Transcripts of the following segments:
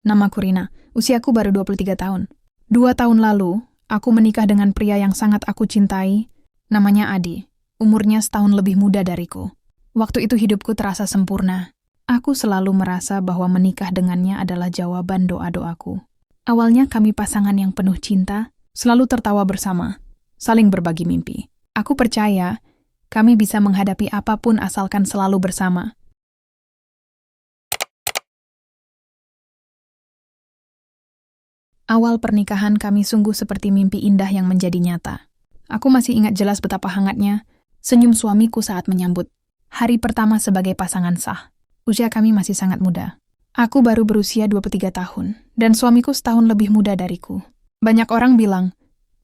Namaku Rina, usiaku baru 23 tahun. 2 tahun lalu, aku menikah dengan pria yang sangat aku cintai, namanya Adi. Umurnya setahun lebih muda dariku. Waktu itu hidupku terasa sempurna. Aku selalu merasa bahwa menikah dengannya adalah jawaban doa-doaku. Awalnya kami pasangan yang penuh cinta, selalu tertawa bersama, saling berbagi mimpi. Aku percaya kami bisa menghadapi apapun asalkan selalu bersama. Awal pernikahan kami sungguh seperti mimpi indah yang menjadi nyata. Aku masih ingat jelas betapa hangatnya senyum suamiku saat menyambut hari pertama sebagai pasangan sah. Usia kami masih sangat muda. Aku baru berusia 23 tahun, dan suamiku setahun lebih muda dariku. Banyak orang bilang,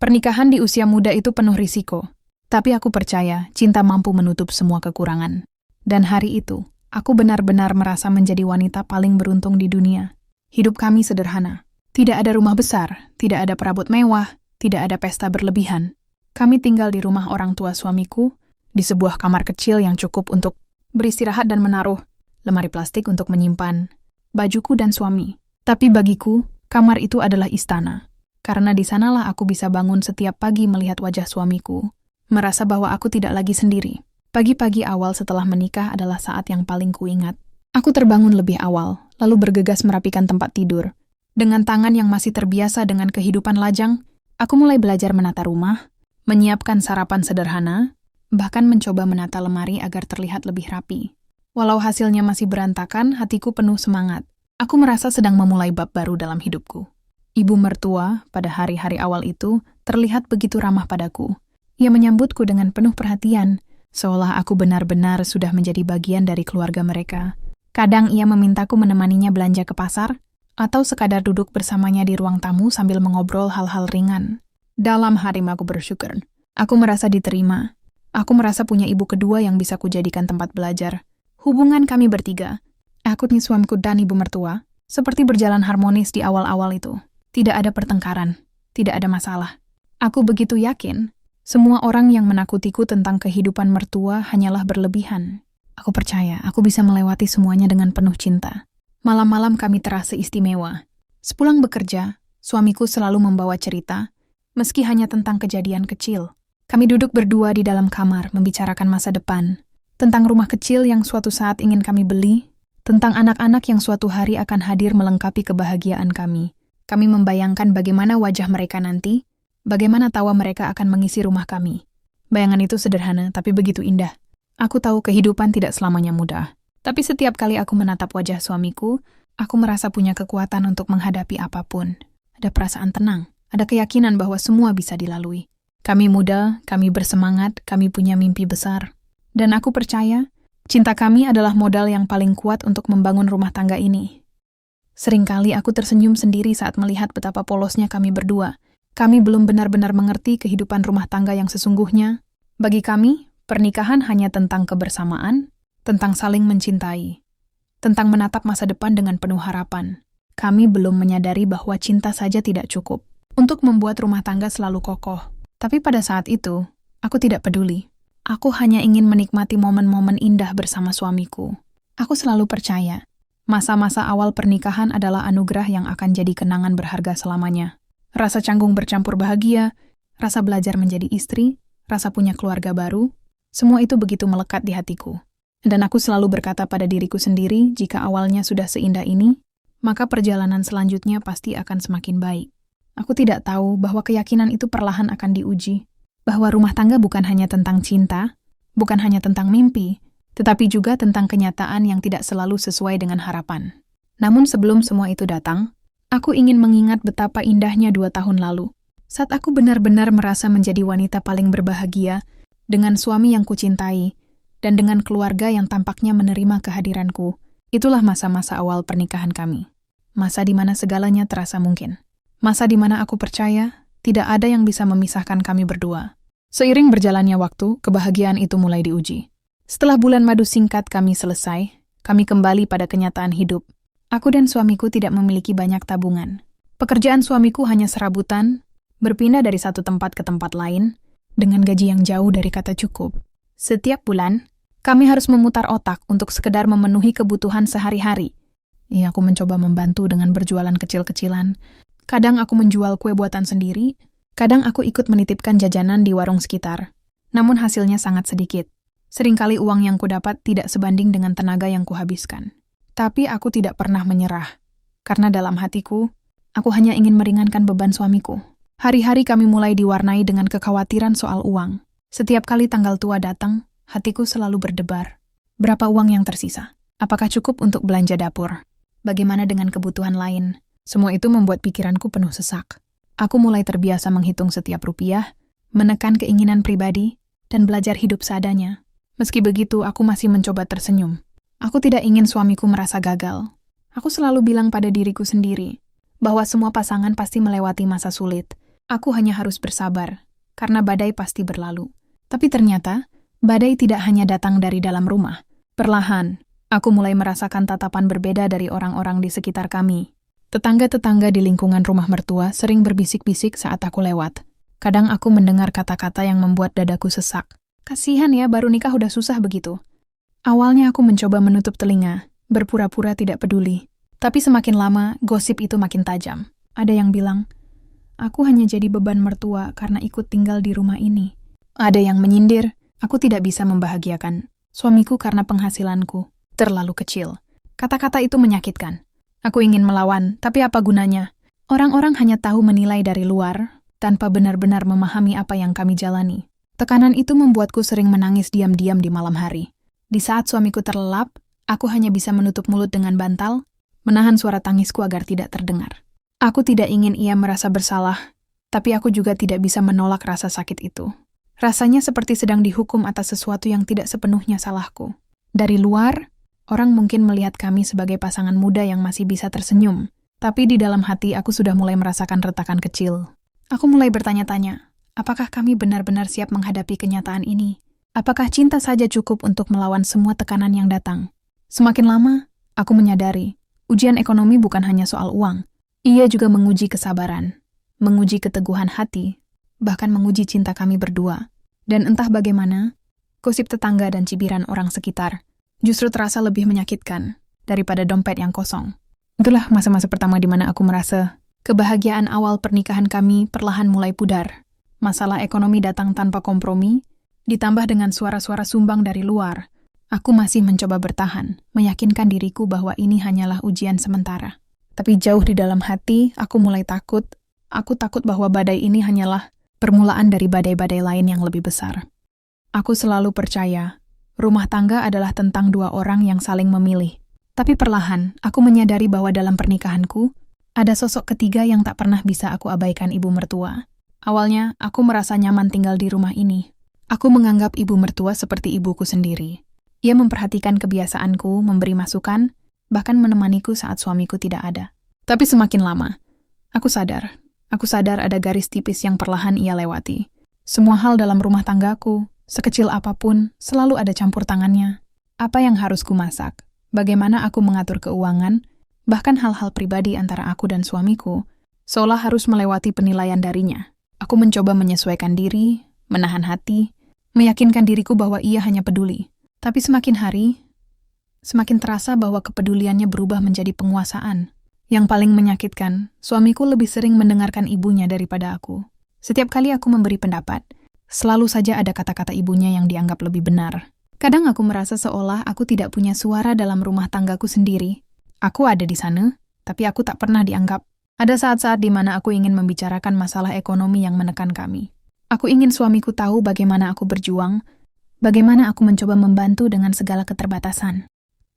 pernikahan di usia muda itu penuh risiko. Tapi aku percaya cinta mampu menutup semua kekurangan. Dan hari itu, aku benar-benar merasa menjadi wanita paling beruntung di dunia. Hidup kami sederhana. Tidak ada rumah besar, tidak ada perabot mewah, tidak ada pesta berlebihan. Kami tinggal di rumah orang tua suamiku, di sebuah kamar kecil yang cukup untuk beristirahat dan menaruh lemari plastik untuk menyimpan bajuku dan suami. Tapi bagiku, kamar itu adalah istana. Karena di sanalah aku bisa bangun setiap pagi melihat wajah suamiku, merasa bahwa aku tidak lagi sendiri. Pagi-pagi awal setelah menikah adalah saat yang paling kuingat. Aku terbangun lebih awal, lalu bergegas merapikan tempat tidur. Dengan tangan yang masih terbiasa dengan kehidupan lajang, aku mulai belajar menata rumah, menyiapkan sarapan sederhana, bahkan mencoba menata lemari agar terlihat lebih rapi. Walau hasilnya masih berantakan, hatiku penuh semangat. Aku merasa sedang memulai bab baru dalam hidupku. Ibu mertua pada hari-hari awal itu terlihat begitu ramah padaku. Ia menyambutku dengan penuh perhatian, seolah aku benar-benar sudah menjadi bagian dari keluarga mereka. Kadang ia memintaku menemaninya belanja ke pasar, atau sekadar duduk bersamanya di ruang tamu sambil mengobrol hal-hal ringan. Dalam hatiku aku bersyukur. Aku merasa diterima. Aku merasa punya ibu kedua yang bisa kujadikan tempat belajar. Hubungan kami bertiga, aku nih suamiku dan ibu mertua, seperti berjalan harmonis di awal-awal itu. Tidak ada pertengkaran, tidak ada masalah. Aku begitu yakin, semua orang yang menakutiku tentang kehidupan mertua hanyalah berlebihan. Aku percaya aku bisa melewati semuanya dengan penuh cinta. Malam-malam kami terasa istimewa. Sepulang bekerja, suamiku selalu membawa cerita, meski hanya tentang kejadian kecil. Kami duduk berdua di dalam kamar membicarakan masa depan, tentang rumah kecil yang suatu saat ingin kami beli, tentang anak-anak yang suatu hari akan hadir melengkapi kebahagiaan kami. Kami membayangkan bagaimana wajah mereka nanti, bagaimana tawa mereka akan mengisi rumah kami. Bayangan itu sederhana, tapi begitu indah. Aku tahu kehidupan tidak selamanya mudah. Tapi setiap kali aku menatap wajah suamiku, aku merasa punya kekuatan untuk menghadapi apapun. Ada perasaan tenang, ada keyakinan bahwa semua bisa dilalui. Kami muda, kami bersemangat, kami punya mimpi besar. Dan aku percaya, cinta kami adalah modal yang paling kuat untuk membangun rumah tangga ini. Seringkali aku tersenyum sendiri saat melihat betapa polosnya kami berdua. Kami belum benar-benar mengerti kehidupan rumah tangga yang sesungguhnya. Bagi kami, pernikahan hanya tentang kebersamaan, tentang saling mencintai, tentang menatap masa depan dengan penuh harapan. Kami belum menyadari bahwa cinta saja tidak cukup untuk membuat rumah tangga selalu kokoh. Tapi pada saat itu, aku tidak peduli. Aku hanya ingin menikmati momen-momen indah bersama suamiku. Aku selalu percaya, masa-masa awal pernikahan adalah anugerah yang akan jadi kenangan berharga selamanya. Rasa canggung bercampur bahagia, rasa belajar menjadi istri, rasa punya keluarga baru, semua itu begitu melekat di hatiku. Dan aku selalu berkata pada diriku sendiri, jika awalnya sudah seindah ini, maka perjalanan selanjutnya pasti akan semakin baik. Aku tidak tahu bahwa keyakinan itu perlahan akan diuji. Bahwa rumah tangga bukan hanya tentang cinta, bukan hanya tentang mimpi, tetapi juga tentang kenyataan yang tidak selalu sesuai dengan harapan. Namun sebelum semua itu datang, aku ingin mengingat betapa indahnya 2 tahun lalu. Saat aku benar-benar merasa menjadi wanita paling berbahagia, dengan suami yang kucintai, dan dengan keluarga yang tampaknya menerima kehadiranku. Itulah masa-masa awal pernikahan kami. Masa di mana segalanya terasa mungkin. Masa di mana aku percaya, tidak ada yang bisa memisahkan kami berdua. Seiring berjalannya waktu, kebahagiaan itu mulai diuji. Setelah bulan madu singkat kami selesai, kami kembali pada kenyataan hidup. Aku dan suamiku tidak memiliki banyak tabungan. Pekerjaan suamiku hanya serabutan, berpindah dari satu tempat ke tempat lain, dengan gaji yang jauh dari kata cukup. Setiap bulan, kami harus memutar otak untuk sekedar memenuhi kebutuhan sehari-hari. Iya, aku mencoba membantu dengan berjualan kecil-kecilan. Kadang aku menjual kue buatan sendiri, kadang aku ikut menitipkan jajanan di warung sekitar. Namun hasilnya sangat sedikit. Seringkali uang yang kudapat tidak sebanding dengan tenaga yang kuhabiskan. Tapi aku tidak pernah menyerah. Karena dalam hatiku, aku hanya ingin meringankan beban suamiku. Hari-hari kami mulai diwarnai dengan kekhawatiran soal uang. Setiap kali tanggal tua datang, hatiku selalu berdebar. Berapa uang yang tersisa? Apakah cukup untuk belanja dapur? Bagaimana dengan kebutuhan lain? Semua itu membuat pikiranku penuh sesak. Aku mulai terbiasa menghitung setiap rupiah, menekan keinginan pribadi, dan belajar hidup seadanya. Meski begitu, aku masih mencoba tersenyum. Aku tidak ingin suamiku merasa gagal. Aku selalu bilang pada diriku sendiri bahwa semua pasangan pasti melewati masa sulit. Aku hanya harus bersabar, karena badai pasti berlalu. Tapi ternyata, badai tidak hanya datang dari dalam rumah. Perlahan, aku mulai merasakan tatapan berbeda dari orang-orang di sekitar kami. Tetangga-tetangga di lingkungan rumah mertua sering berbisik-bisik saat aku lewat. Kadang aku mendengar kata-kata yang membuat dadaku sesak. Kasihan ya, baru nikah udah susah begitu. Awalnya aku mencoba menutup telinga, berpura-pura tidak peduli. Tapi semakin lama, gosip itu makin tajam. Ada yang bilang, aku hanya jadi beban mertua karena ikut tinggal di rumah ini. Ada yang menyindir, aku tidak bisa membahagiakan suamiku karena penghasilanku terlalu kecil. Kata-kata itu menyakitkan. Aku ingin melawan, tapi apa gunanya? Orang-orang hanya tahu menilai dari luar, tanpa benar-benar memahami apa yang kami jalani. Tekanan itu membuatku sering menangis diam-diam di malam hari. Di saat suamiku terlelap, aku hanya bisa menutup mulut dengan bantal, menahan suara tangisku agar tidak terdengar. Aku tidak ingin ia merasa bersalah, tapi aku juga tidak bisa menolak rasa sakit itu. Rasanya seperti sedang dihukum atas sesuatu yang tidak sepenuhnya salahku. Dari luar, orang mungkin melihat kami sebagai pasangan muda yang masih bisa tersenyum, tapi di dalam hati aku sudah mulai merasakan retakan kecil. Aku mulai bertanya-tanya, apakah kami benar-benar siap menghadapi kenyataan ini? Apakah cinta saja cukup untuk melawan semua tekanan yang datang? Semakin lama, aku menyadari, ujian ekonomi bukan hanya soal uang. Ia juga menguji kesabaran, menguji keteguhan hati, bahkan menguji cinta kami berdua. Dan entah bagaimana, gosip tetangga dan cibiran orang sekitar justru terasa lebih menyakitkan daripada dompet yang kosong. Itulah masa-masa pertama di mana aku merasa kebahagiaan awal pernikahan kami perlahan mulai pudar. Masalah ekonomi datang tanpa kompromi, ditambah dengan suara-suara sumbang dari luar. Aku masih mencoba bertahan, meyakinkan diriku bahwa ini hanyalah ujian sementara. Tapi jauh di dalam hati, aku mulai takut. Aku takut bahwa badai ini hanyalah permulaan dari badai-badai lain yang lebih besar. Aku selalu percaya, rumah tangga adalah tentang dua orang yang saling memilih. Tapi perlahan, aku menyadari bahwa dalam pernikahanku, ada sosok ketiga yang tak pernah bisa aku abaikan, ibu mertua. Awalnya, aku merasa nyaman tinggal di rumah ini. Aku menganggap ibu mertua seperti ibuku sendiri. Ia memperhatikan kebiasaanku, memberi masukan, bahkan menemaniku saat suamiku tidak ada. Tapi semakin lama, aku sadar ada garis tipis yang perlahan ia lewati. Semua hal dalam rumah tanggaku, sekecil apapun, selalu ada campur tangannya. Apa yang harus kumasak? Bagaimana aku mengatur keuangan? Bahkan hal-hal pribadi antara aku dan suamiku, seolah harus melewati penilaian darinya. Aku mencoba menyesuaikan diri, menahan hati, meyakinkan diriku bahwa ia hanya peduli. Tapi semakin hari, semakin terasa bahwa kepeduliannya berubah menjadi penguasaan. Yang paling menyakitkan, suamiku lebih sering mendengarkan ibunya daripada aku. Setiap kali aku memberi pendapat, selalu saja ada kata-kata ibunya yang dianggap lebih benar. Kadang aku merasa seolah aku tidak punya suara dalam rumah tanggaku sendiri. Aku ada di sana, tapi aku tak pernah dianggap. Ada saat-saat di mana aku ingin membicarakan masalah ekonomi yang menekan kami. Aku ingin suamiku tahu bagaimana aku berjuang, bagaimana aku mencoba membantu dengan segala keterbatasan.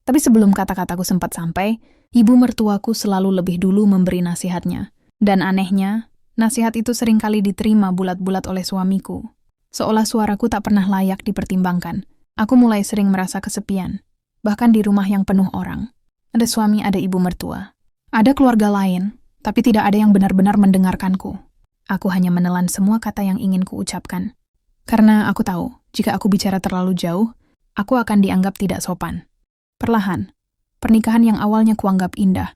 Tapi sebelum kata-kataku sempat sampai, ibu mertuaku selalu lebih dulu memberi nasihatnya. Dan anehnya, nasihat itu seringkali diterima bulat-bulat oleh suamiku. Seolah suaraku tak pernah layak dipertimbangkan. Aku mulai sering merasa kesepian. Bahkan di rumah yang penuh orang. Ada suami, ada ibu mertua. Ada keluarga lain, tapi tidak ada yang benar-benar mendengarkanku. Aku hanya menelan semua kata yang ingin kuucapkan. Karena aku tahu, jika aku bicara terlalu jauh, aku akan dianggap tidak sopan. Perlahan, pernikahan yang awalnya kuanggap indah,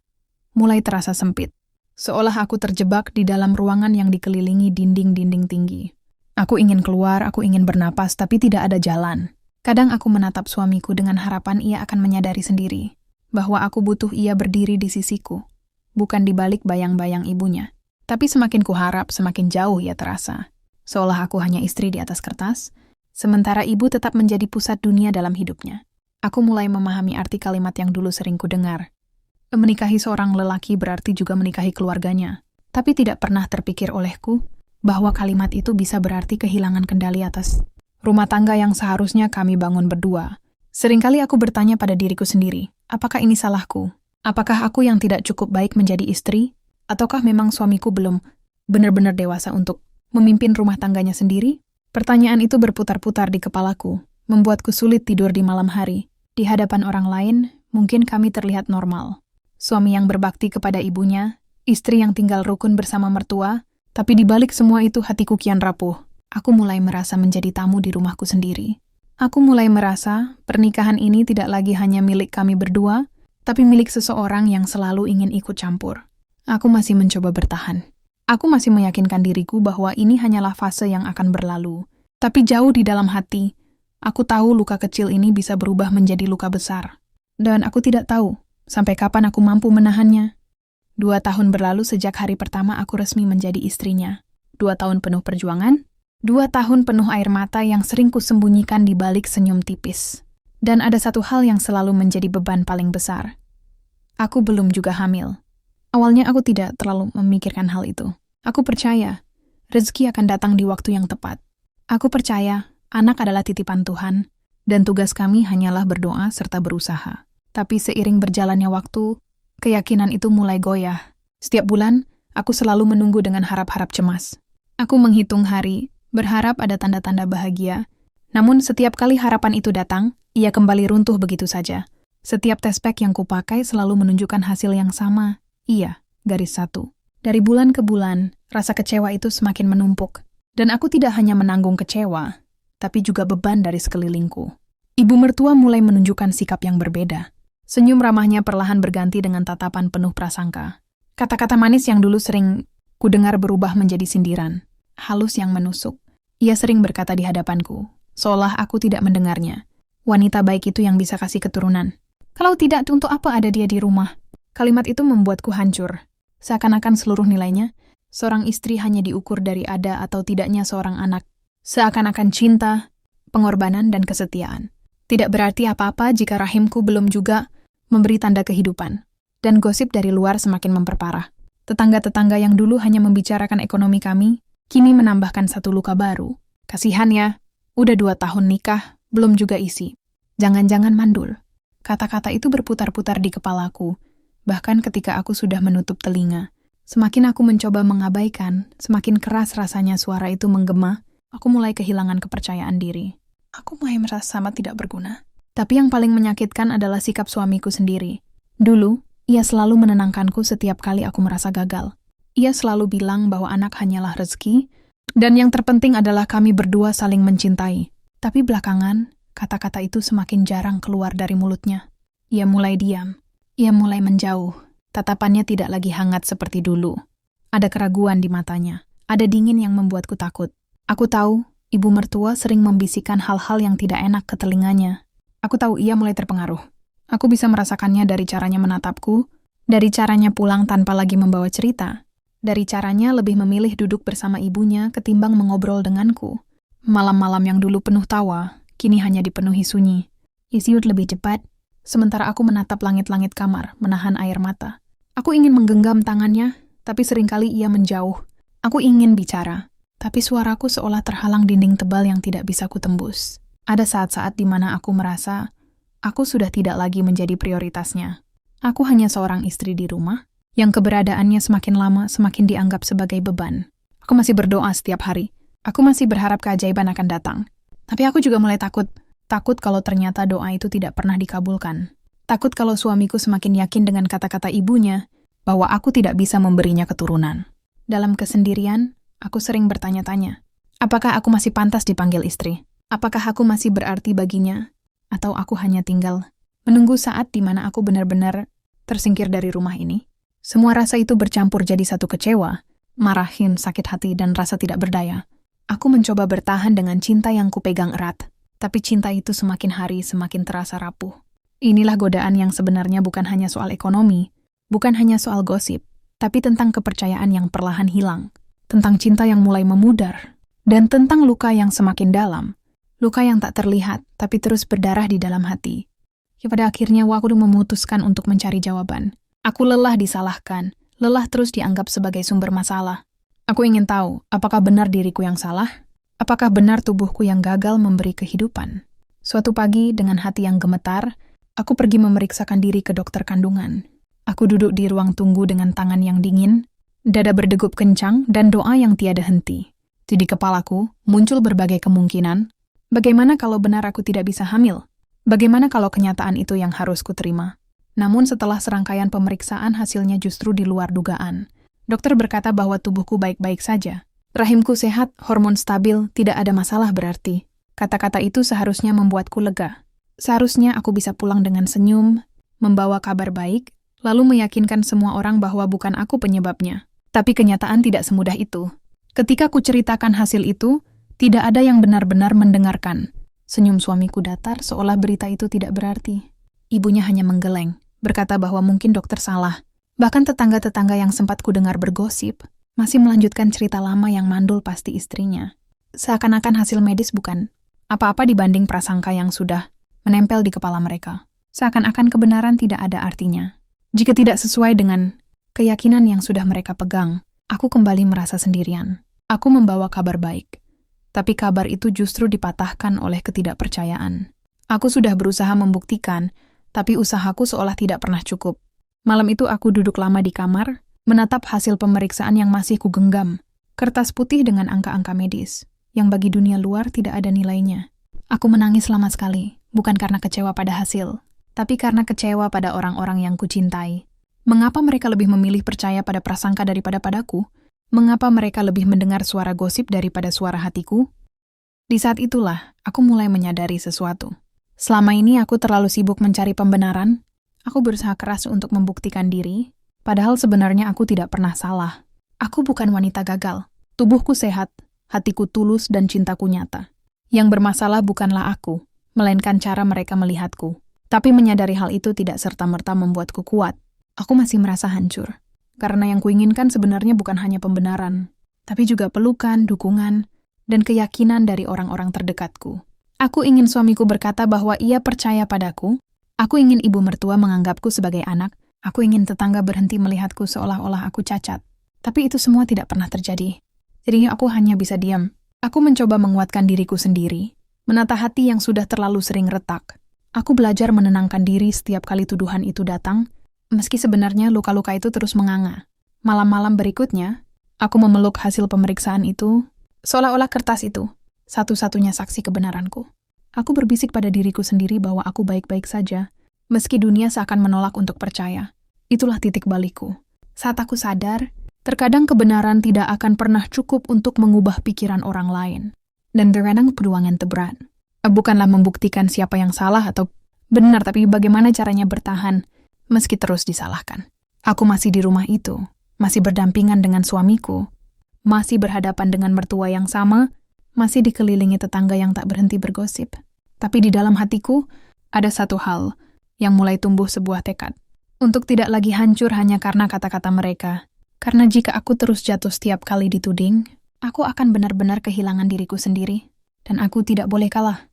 mulai terasa sempit. Seolah aku terjebak di dalam ruangan yang dikelilingi dinding-dinding tinggi. Aku ingin keluar, aku ingin bernapas, tapi tidak ada jalan. Kadang aku menatap suamiku dengan harapan ia akan menyadari sendiri bahwa aku butuh ia berdiri di sisiku, bukan di balik bayang-bayang ibunya. Tapi semakin kuharap, semakin jauh ia terasa. Seolah aku hanya istri di atas kertas, sementara ibu tetap menjadi pusat dunia dalam hidupnya. Aku mulai memahami arti kalimat yang dulu sering kudengar. Menikahi seorang lelaki berarti juga menikahi keluarganya. Tapi tidak pernah terpikir olehku bahwa kalimat itu bisa berarti kehilangan kendali atas rumah tangga yang seharusnya kami bangun berdua. Seringkali aku bertanya pada diriku sendiri, apakah ini salahku? Apakah aku yang tidak cukup baik menjadi istri? Ataukah memang suamiku belum benar-benar dewasa untuk memimpin rumah tangganya sendiri? Pertanyaan itu berputar-putar di kepalaku, membuatku sulit tidur di malam hari. Di hadapan orang lain, mungkin kami terlihat normal. Suami yang berbakti kepada ibunya, istri yang tinggal rukun bersama mertua, tapi di balik semua itu hatiku kian rapuh. Aku mulai merasa menjadi tamu di rumahku sendiri. Aku mulai merasa pernikahan ini tidak lagi hanya milik kami berdua, tapi milik seseorang yang selalu ingin ikut campur. Aku masih mencoba bertahan. Aku masih meyakinkan diriku bahwa ini hanyalah fase yang akan berlalu. Tapi jauh di dalam hati, aku tahu luka kecil ini bisa berubah menjadi luka besar. Dan aku tidak tahu sampai kapan aku mampu menahannya. 2 tahun berlalu sejak hari pertama aku resmi menjadi istrinya. 2 tahun penuh perjuangan, 2 tahun penuh air mata yang sering kusembunyikan di balik senyum tipis. Dan ada satu hal yang selalu menjadi beban paling besar. Aku belum juga hamil. Awalnya aku tidak terlalu memikirkan hal itu. Aku percaya rezeki akan datang di waktu yang tepat. Aku percaya anak adalah titipan Tuhan, dan tugas kami hanyalah berdoa serta berusaha. Tapi seiring berjalannya waktu, keyakinan itu mulai goyah. Setiap bulan, aku selalu menunggu dengan harap-harap cemas. Aku menghitung hari, berharap ada tanda-tanda bahagia. Namun setiap kali harapan itu datang, ia kembali runtuh begitu saja. Setiap tespek yang kupakai selalu menunjukkan hasil yang sama. Iya, garis 1. Dari bulan ke bulan, rasa kecewa itu semakin menumpuk. Dan aku tidak hanya menanggung kecewa, tapi juga beban dari sekelilingku. Ibu mertua mulai menunjukkan sikap yang berbeda. Senyum ramahnya perlahan berganti dengan tatapan penuh prasangka. Kata-kata manis yang dulu sering kudengar berubah menjadi sindiran, halus yang menusuk. Ia sering berkata di hadapanku, seolah aku tidak mendengarnya. Wanita baik itu yang bisa kasih keturunan. Kalau tidak, untuk apa ada dia di rumah? Kalimat itu membuatku hancur. Seakan-akan seluruh nilainya, seorang istri hanya diukur dari ada atau tidaknya seorang anak. Seakan-akan cinta, pengorbanan, dan kesetiaan tidak berarti apa-apa jika rahimku belum juga memberi tanda kehidupan. Dan gosip dari luar semakin memperparah. Tetangga-tetangga yang dulu hanya membicarakan ekonomi kami, kini menambahkan satu luka baru. Kasihan ya, udah 2 tahun nikah, belum juga isi. Jangan-jangan mandul. Kata-kata itu berputar-putar di kepalaku, bahkan ketika aku sudah menutup telinga. Semakin aku mencoba mengabaikan, semakin keras rasanya suara itu menggema, aku mulai kehilangan kepercayaan diri. Aku mulai merasa sama tidak berguna. Tapi yang paling menyakitkan adalah sikap suamiku sendiri. Dulu, ia selalu menenangkanku setiap kali aku merasa gagal. Ia selalu bilang bahwa anak hanyalah rezeki, dan yang terpenting adalah kami berdua saling mencintai. Tapi belakangan, kata-kata itu semakin jarang keluar dari mulutnya. Ia mulai diam. Ia mulai menjauh. Tatapannya tidak lagi hangat seperti dulu. Ada keraguan di matanya. Ada dingin yang membuatku takut. Aku tahu, ibu mertua sering membisikkan hal-hal yang tidak enak ke telinganya. Aku tahu ia mulai terpengaruh. Aku bisa merasakannya dari caranya menatapku, dari caranya pulang tanpa lagi membawa cerita, dari caranya lebih memilih duduk bersama ibunya ketimbang mengobrol denganku. Malam-malam yang dulu penuh tawa, kini hanya dipenuhi sunyi. Isiut lebih cepat, sementara aku menatap langit-langit kamar, menahan air mata. Aku ingin menggenggam tangannya, tapi seringkali ia menjauh. Aku ingin bicara, tapi suaraku seolah terhalang dinding tebal yang tidak bisa kutembus. Ada saat-saat di mana aku merasa aku sudah tidak lagi menjadi prioritasnya. Aku hanya seorang istri di rumah, yang keberadaannya semakin lama semakin dianggap sebagai beban. Aku masih berdoa setiap hari. Aku masih berharap keajaiban akan datang. Tapi aku juga mulai takut. Takut kalau ternyata doa itu tidak pernah dikabulkan. Takut kalau suamiku semakin yakin dengan kata-kata ibunya bahwa aku tidak bisa memberinya keturunan. Dalam kesendirian, aku sering bertanya-tanya, apakah aku masih pantas dipanggil istri? Apakah aku masih berarti baginya? Atau aku hanya tinggal menunggu saat di mana aku benar-benar tersingkir dari rumah ini? Semua rasa itu bercampur jadi satu kecewa, marahin, sakit hati, dan rasa tidak berdaya. Aku mencoba bertahan dengan cinta yang kupegang erat, tapi cinta itu semakin hari semakin terasa rapuh. Inilah godaan yang sebenarnya bukan hanya soal ekonomi, bukan hanya soal gosip, tapi tentang kepercayaan yang perlahan hilang, tentang cinta yang mulai memudar, dan tentang luka yang semakin dalam, luka yang tak terlihat tapi terus berdarah di dalam hati. Ya, pada akhirnya aku memutuskan untuk mencari jawaban. Aku lelah disalahkan, lelah terus dianggap sebagai sumber masalah. Aku ingin tahu, apakah benar diriku yang salah? Apakah benar tubuhku yang gagal memberi kehidupan? Suatu pagi, dengan hati yang gemetar, aku pergi memeriksakan diri ke dokter kandungan. Aku duduk di ruang tunggu dengan tangan yang dingin, dada berdegup kencang, dan doa yang tiada henti. Di kepalaku muncul berbagai kemungkinan. Bagaimana kalau benar aku tidak bisa hamil? Bagaimana kalau kenyataan itu yang harus kuterima? Namun setelah serangkaian pemeriksaan hasilnya justru di luar dugaan. Dokter berkata bahwa tubuhku baik-baik saja. Rahimku sehat, hormon stabil, tidak ada masalah berarti. Kata-kata itu seharusnya membuatku lega. Seharusnya aku bisa pulang dengan senyum, membawa kabar baik, lalu meyakinkan semua orang bahwa bukan aku penyebabnya. Tapi kenyataan tidak semudah itu. Ketika ku ceritakan hasil itu, tidak ada yang benar-benar mendengarkan. Senyum suamiku datar seolah berita itu tidak berarti. Ibunya hanya menggeleng, berkata bahwa mungkin dokter salah. Bahkan tetangga-tetangga yang sempat ku dengar bergosip, masih melanjutkan cerita lama yang mandul pasti istrinya. Seakan-akan hasil medis bukan apa-apa dibanding prasangka yang sudah menempel di kepala mereka. Seakan-akan kebenaran tidak ada artinya. Jika tidak sesuai dengan keyakinan yang sudah mereka pegang, aku kembali merasa sendirian. Aku membawa kabar baik. Tapi kabar itu justru dipatahkan oleh ketidakpercayaan. Aku sudah berusaha membuktikan, tapi usahaku seolah tidak pernah cukup. Malam itu aku duduk lama di kamar, menatap hasil pemeriksaan yang masih kugenggam. Kertas putih dengan angka-angka medis, yang bagi dunia luar tidak ada nilainya. Aku menangis lama sekali, bukan karena kecewa pada hasil, tapi karena kecewa pada orang-orang yang kucintai. Mengapa mereka lebih memilih percaya pada prasangka daripada padaku? Mengapa mereka lebih mendengar suara gosip daripada suara hatiku? Di saat itulah, aku mulai menyadari sesuatu. Selama ini aku terlalu sibuk mencari pembenaran. Aku berusaha keras untuk membuktikan diri, padahal sebenarnya aku tidak pernah salah. Aku bukan wanita gagal. Tubuhku sehat, hatiku tulus dan cintaku nyata. Yang bermasalah bukanlah aku, melainkan cara mereka melihatku. Tapi menyadari hal itu tidak serta-merta membuatku kuat. Aku masih merasa hancur. Karena yang kuinginkan sebenarnya bukan hanya pembenaran, tapi juga pelukan, dukungan, dan keyakinan dari orang-orang terdekatku. Aku ingin suamiku berkata bahwa ia percaya padaku. Aku ingin ibu mertua menganggapku sebagai anak. Aku ingin tetangga berhenti melihatku seolah-olah aku cacat. Tapi itu semua tidak pernah terjadi. Jadi aku hanya bisa diam. Aku mencoba menguatkan diriku sendiri, menata hati yang sudah terlalu sering retak. Aku belajar menenangkan diri setiap kali tuduhan itu datang, meski sebenarnya luka-luka itu terus menganga. Malam-malam berikutnya, aku memeluk hasil pemeriksaan itu, seolah-olah kertas itu, satu-satunya saksi kebenaranku. Aku berbisik pada diriku sendiri bahwa aku baik-baik saja, meski dunia seakan menolak untuk percaya. Itulah titik balikku. Saat aku sadar, terkadang kebenaran tidak akan pernah cukup untuk mengubah pikiran orang lain. Dan terkadang peluangan terberat. Bukanlah membuktikan siapa yang salah atau benar, tapi bagaimana caranya bertahan, meski terus disalahkan. Aku masih di rumah itu, masih berdampingan dengan suamiku, masih berhadapan dengan mertua yang sama, masih dikelilingi tetangga yang tak berhenti bergosip. Tapi di dalam hatiku, ada satu hal yang mulai tumbuh sebuah tekad. Untuk tidak lagi hancur hanya karena kata-kata mereka. Karena jika aku terus jatuh setiap kali dituding, aku akan benar-benar kehilangan diriku sendiri. Dan aku tidak boleh kalah.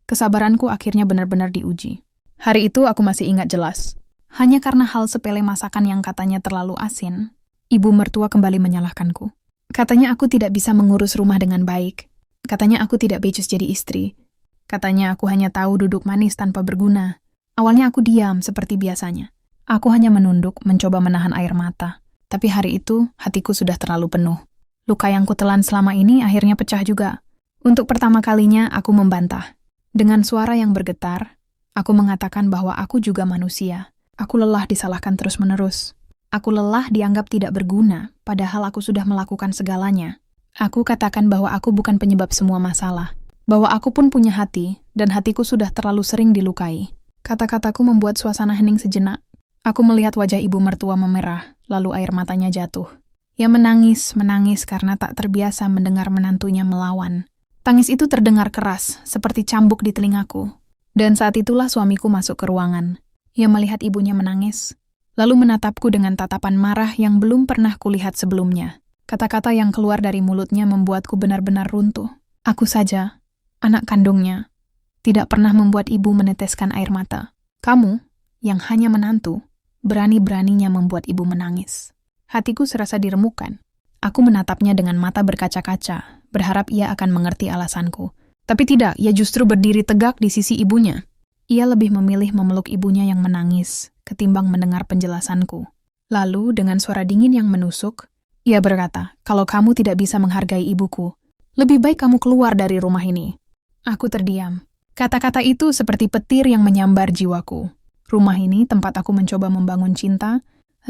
Kesabaranku akhirnya benar-benar diuji. Hari itu aku masih ingat jelas. Hanya karena hal sepele masakan yang katanya terlalu asin, ibu mertua kembali menyalahkanku. Katanya aku tidak bisa mengurus rumah dengan baik. Katanya aku tidak becus jadi istri. Katanya aku hanya tahu duduk manis tanpa berguna. Awalnya aku diam seperti biasanya. Aku hanya menunduk, mencoba menahan air mata. Tapi hari itu, hatiku sudah terlalu penuh. Luka yang kutelan selama ini akhirnya pecah juga. Untuk pertama kalinya, aku membantah. Dengan suara yang bergetar, aku mengatakan bahwa aku juga manusia. Aku lelah disalahkan terus-menerus. Aku lelah dianggap tidak berguna, padahal aku sudah melakukan segalanya. Aku katakan bahwa aku bukan penyebab semua masalah. Bahwa aku pun punya hati, dan hatiku sudah terlalu sering dilukai. Kata-kataku membuat suasana hening sejenak. Aku melihat wajah ibu mertua memerah, lalu air matanya jatuh. Ia menangis karena tak terbiasa mendengar menantunya melawan. Tangis itu terdengar keras, seperti cambuk di telingaku. Dan saat itulah suamiku masuk ke ruangan. Ia melihat ibunya menangis, lalu menatapku dengan tatapan marah yang belum pernah kulihat sebelumnya. Kata-kata yang keluar dari mulutnya membuatku benar-benar runtuh. Aku saja, anak kandungnya, tidak pernah membuat ibu meneteskan air mata. Kamu, yang hanya menantu, berani-beraninya membuat ibu menangis. Hatiku serasa diremukkan. Aku menatapnya dengan mata berkaca-kaca, berharap ia akan mengerti alasanku. Tapi tidak, ia justru berdiri tegak di sisi ibunya. Ia lebih memilih memeluk ibunya yang menangis, ketimbang mendengar penjelasanku. Lalu, dengan suara dingin yang menusuk, ia berkata, "Kalau kamu tidak bisa menghargai ibuku, lebih baik kamu keluar dari rumah ini." Aku terdiam. Kata-kata itu seperti petir yang menyambar jiwaku. Rumah ini, tempat aku mencoba membangun cinta,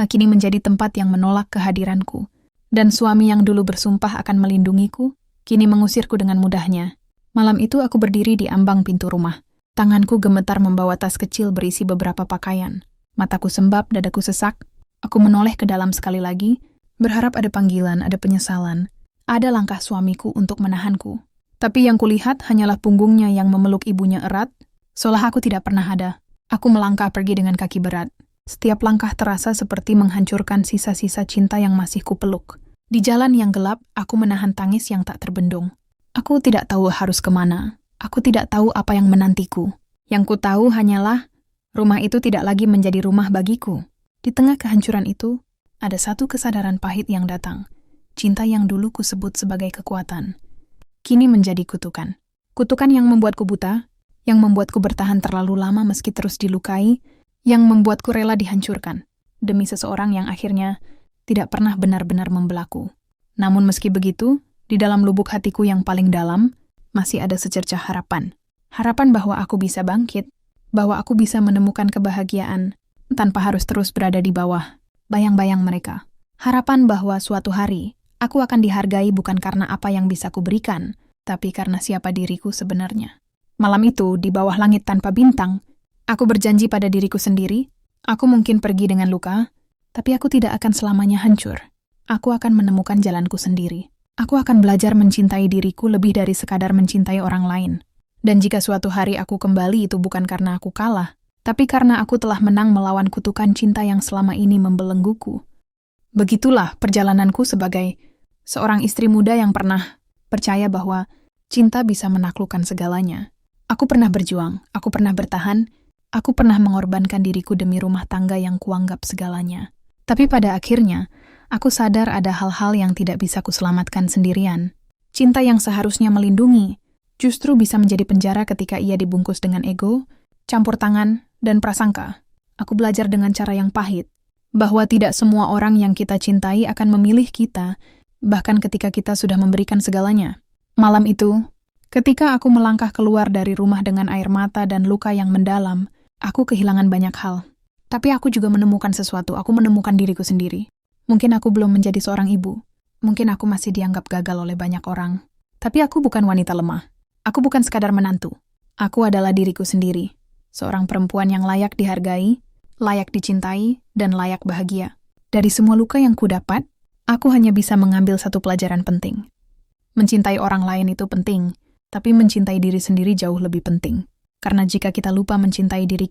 kini menjadi tempat yang menolak kehadiranku. Dan suami yang dulu bersumpah akan melindungiku, kini mengusirku dengan mudahnya. Malam itu aku berdiri di ambang pintu rumah. Tanganku gemetar membawa tas kecil berisi beberapa pakaian. Mataku sembab, dadaku sesak. Aku menoleh ke dalam sekali lagi, berharap ada panggilan, ada penyesalan. Ada langkah suamiku untuk menahanku. Tapi yang kulihat hanyalah punggungnya yang memeluk ibunya erat, seolah aku tidak pernah ada. Aku melangkah pergi dengan kaki berat. Setiap langkah terasa seperti menghancurkan sisa-sisa cinta yang masih kupeluk. Di jalan yang gelap, aku menahan tangis yang tak terbendung. Aku tidak tahu harus kemana. Aku tidak tahu apa yang menantiku. Yang ku tahu hanyalah, rumah itu tidak lagi menjadi rumah bagiku. Di tengah kehancuran itu, ada satu kesadaran pahit yang datang. Cinta yang dulu ku sebut sebagai kekuatan, kini menjadi kutukan. Kutukan yang membuatku buta, yang membuatku bertahan terlalu lama meski terus dilukai, yang membuatku rela dihancurkan, demi seseorang yang akhirnya tidak pernah benar-benar membelaku. Namun meski begitu, di dalam lubuk hatiku yang paling dalam, masih ada secercah harapan. Harapan bahwa aku bisa bangkit, bahwa aku bisa menemukan kebahagiaan, tanpa harus terus berada di bawah bayang-bayang mereka. Harapan bahwa suatu hari, aku akan dihargai bukan karena apa yang bisa kuberikan, tapi karena siapa diriku sebenarnya. Malam itu, di bawah langit tanpa bintang, aku berjanji pada diriku sendiri, aku mungkin pergi dengan luka, tapi aku tidak akan selamanya hancur. Aku akan menemukan jalanku sendiri. Aku akan belajar mencintai diriku lebih dari sekadar mencintai orang lain. Dan jika suatu hari aku kembali, itu bukan karena aku kalah, tapi karena aku telah menang melawan kutukan cinta yang selama ini membelengguku. Begitulah perjalananku sebagai seorang istri muda yang pernah percaya bahwa cinta bisa menaklukkan segalanya. Aku pernah berjuang, aku pernah bertahan, aku pernah mengorbankan diriku demi rumah tangga yang kuanggap segalanya. Tapi pada akhirnya, aku sadar ada hal-hal yang tidak bisa kuselamatkan sendirian. Cinta yang seharusnya melindungi, justru bisa menjadi penjara ketika ia dibungkus dengan ego, campur tangan, dan prasangka. Aku belajar dengan cara yang pahit, bahwa tidak semua orang yang kita cintai akan memilih kita, bahkan ketika kita sudah memberikan segalanya. Malam itu, ketika aku melangkah keluar dari rumah dengan air mata dan luka yang mendalam, aku kehilangan banyak hal. Tapi aku juga menemukan sesuatu, aku menemukan diriku sendiri. Mungkin aku belum menjadi seorang ibu. Mungkin aku masih dianggap gagal oleh banyak orang. Tapi aku bukan wanita lemah. Aku bukan sekadar menantu. Aku adalah diriku sendiri. Seorang perempuan yang layak dihargai, layak dicintai, dan layak bahagia. Dari semua luka yang kudapat, aku hanya bisa mengambil satu pelajaran penting. Mencintai orang lain itu penting, tapi mencintai diri sendiri jauh lebih penting. Karena jika kita lupa mencintai diri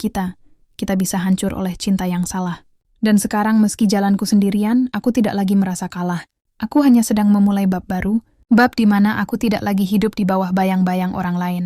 kita bisa hancur oleh cinta yang salah. Dan sekarang meski jalanku sendirian, aku tidak lagi merasa kalah. Aku hanya sedang memulai bab baru, bab di mana aku tidak lagi hidup di bawah bayang-bayang orang lain.